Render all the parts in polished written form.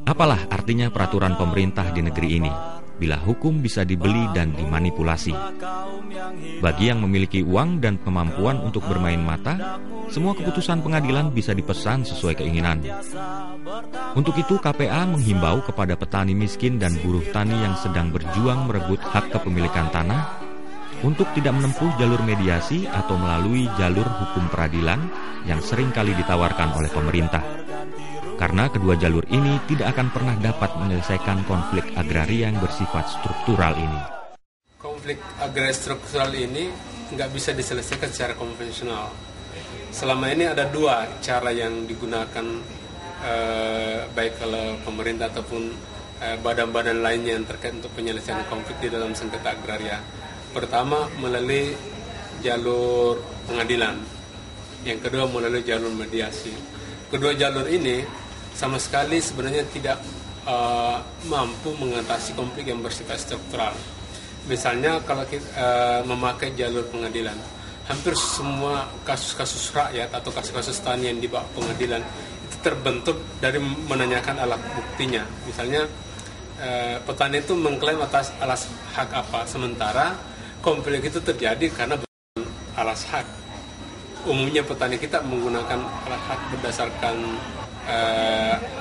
Apalah artinya peraturan pemerintah di negeri ini bila hukum bisa dibeli dan dimanipulasi? Bagi yang memiliki uang dan kemampuan untuk bermain mata, semua keputusan pengadilan bisa dipesan sesuai keinginan. Untuk itu KPA menghimbau kepada petani miskin dan buruh tani yang sedang berjuang merebut hak kepemilikan tanah untuk tidak menempuh jalur mediasi atau melalui jalur hukum peradilan yang seringkali ditawarkan oleh pemerintah. Karena kedua jalur ini tidak akan pernah dapat menyelesaikan konflik agraria yang bersifat struktural ini. Konflik agraria struktural ini nggak bisa diselesaikan secara konvensional. Selama ini ada dua cara yang digunakan baik oleh pemerintah ataupun badan-badan lainnya yang terkait untuk penyelesaian konflik di dalam sengketa agraria. Pertama melalui jalur pengadilan, yang kedua melalui jalur mediasi. Kedua jalur ini sama sekali sebenarnya tidak mampu mengatasi konflik yang bersifat struktural. Misalnya kalau kita memakai jalur pengadilan, hampir semua kasus-kasus rakyat atau kasus-kasus tani yang dibawa pengadilan itu terbentuk dari menanyakan alat buktinya. Misalnya petani itu mengklaim atas alas hak apa, sementara konflik itu terjadi karena bukan alas hak. Umumnya petani kita menggunakan alas hak berdasarkan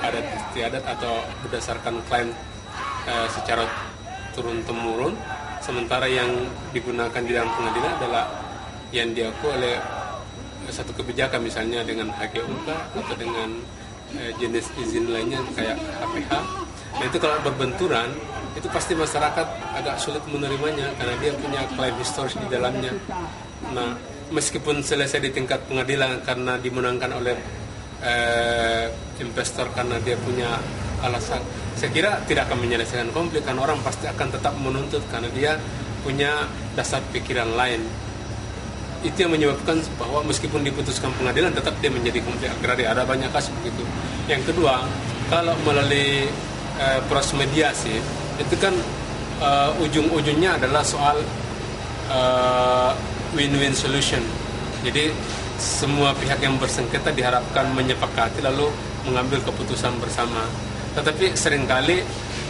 adat istiadat atau berdasarkan klaim secara turun-temurun, sementara yang digunakan di dalam pengadilan adalah yang diakui oleh satu kebijakan, misalnya dengan HGUK atau dengan jenis izin lainnya kayak HPH. Nah itu kalau berbenturan, itu pasti masyarakat agak sulit menerimanya karena dia punya klaim historis di dalamnya. Nah meskipun selesai di tingkat pengadilan karena dimenangkan oleh investor karena dia punya alasan, saya kira tidak akan menyelesaikan konflik karena orang pasti akan tetap menuntut karena dia punya dasar pikiran lain. Itu yang menyebabkan bahwa meskipun diputuskan pengadilan tetap dia menjadi konflik agraria. Ada banyak kasus begitu. Yang kedua, kalau melalui proses mediasi itu kan ujung-ujungnya adalah soal win-win solution. Jadi semua pihak yang bersengketa diharapkan menyepakati lalu mengambil keputusan bersama. Tetapi seringkali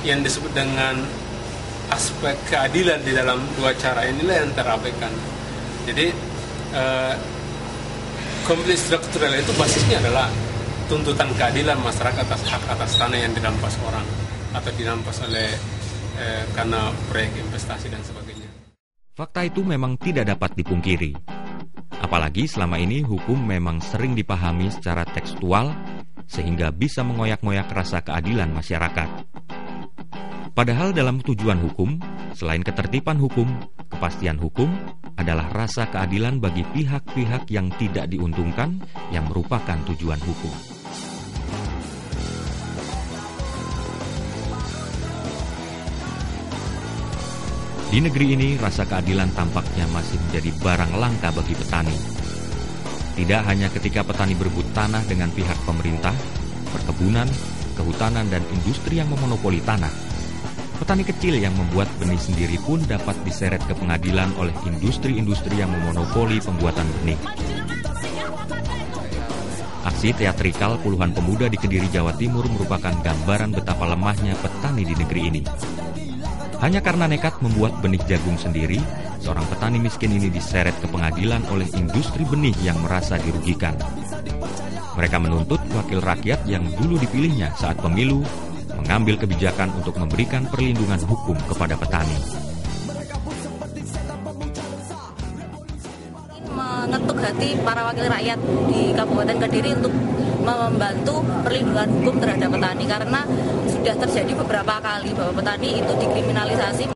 yang disebut dengan aspek keadilan di dalam dua cara inilah yang terabaikan. Jadi konflik struktural itu basisnya adalah tuntutan keadilan masyarakat atas hak atas tanah yang dirampas orang atau dirampas oleh karena proyek investasi dan sebagainya. Fakta itu memang tidak dapat dipungkiri. Apalagi selama ini hukum memang sering dipahami secara tekstual sehingga bisa mengoyak-ngoyak rasa keadilan masyarakat. Padahal dalam tujuan hukum, selain ketertiban hukum, kepastian hukum adalah rasa keadilan bagi pihak-pihak yang tidak diuntungkan yang merupakan tujuan hukum. Di negeri ini, rasa keadilan tampaknya masih menjadi barang langka bagi petani. Tidak hanya ketika petani berebut tanah dengan pihak pemerintah, perkebunan, kehutanan, dan industri yang memonopoli tanah. Petani kecil yang membuat benih sendiri pun dapat diseret ke pengadilan oleh industri-industri yang memonopoli pembuatan benih. Aksi teatrikal puluhan pemuda di Kediri, Jawa Timur merupakan gambaran betapa lemahnya petani di negeri ini. Hanya karena nekat membuat benih jagung sendiri, seorang petani miskin ini diseret ke pengadilan oleh industri benih yang merasa dirugikan. Mereka menuntut wakil rakyat yang dulu dipilihnya saat pemilu mengambil kebijakan untuk memberikan perlindungan hukum kepada petani. Mengetuk hati para wakil rakyat di Kabupaten Kediri untuk membantu perlindungan hukum terhadap petani karena sudah terjadi beberapa kali bahwa petani itu dikriminalisasi.